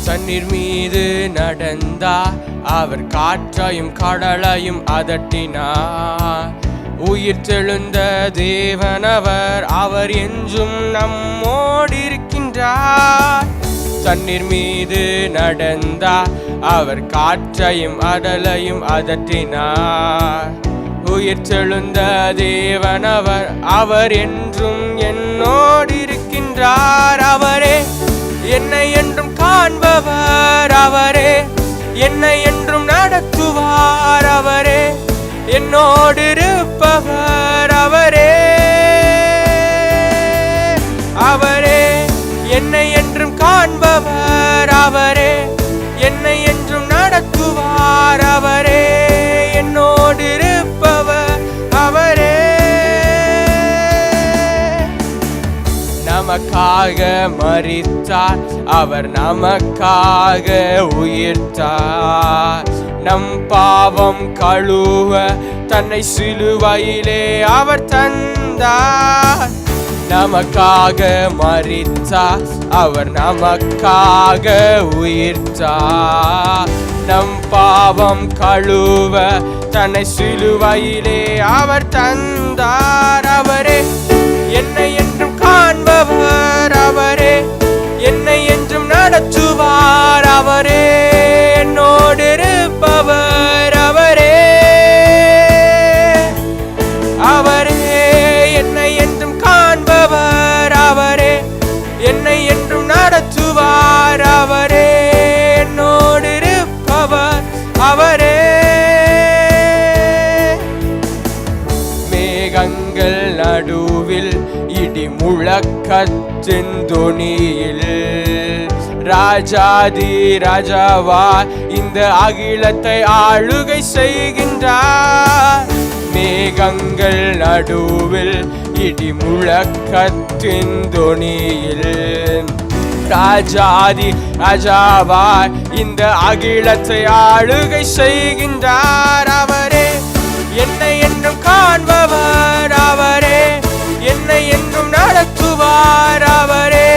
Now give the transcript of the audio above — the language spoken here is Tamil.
தண்ணீர் மீது நடந்தார், அவர் காற்றையும் கடலையும் அதட்டினார். உயிர் தெழுந்த தேவனவர், அவர் என்றும் நம்மோடு இருக்கின்றார். தண்ணீர் மீது நடந்தார், அவர் காற்றையும் கடலையும் அதட்டினார். உயிர் தெழுந்த தேவனவர், அவர் என்றும் என்னோடு இருக்கின்றார். அவரே என்னை என்றும் காண்பவர், அவரே என்னை என்றும் நடத்துவார். அவரே என்னோடு இருப்பவர், அவரே அவரே என்னை என்றும் காண்பவர். அவரே என்னை என்றும் நடத்துவார். அவரே என்னோடு இருப்பவர், அவரே நமக்காக மரித்தார், அவர் நமக்காக உயிர்த்தார். நம் பாவம் கழுவ தன்னை சிலுவையிலே அவர் தந்தார். நமக்காக மரித்தார், அவர் நமக்காக உயிர்த்தார். நம் பாவம் கழுவ தன்னை சிலுவையிலே அவர் தந்தார். அவரே என்னை என்றும் காண்பவர், அவரே என்னை என்றும் நடத்துவார். அவரே என்னோடு இருப்பவர், அவரே அவரே என்னை என்றும் காண்பவர். அவரே என்னை என்றும் நடத்துவார். அவரே என்னோடு இருப்பவர், அவரே மேகங்கள் நடுவில் இடி முழக்கத்தின் தொனியில் ராஜாதி ராஜாவா இந்த அகிலத்தை ஆளுகை செய்கின்றார். மேகங்கள் நடுவில் இடி முழக்கத்தின் தொனியில் ராஜாதி ராஜாவா இந்த அகிலத்தை ஆளுகை செய்கின்றார். அவரே என்னை என்றும் காண்பவர், அவரே என்னை என்றும் நடத்துவார். அவரே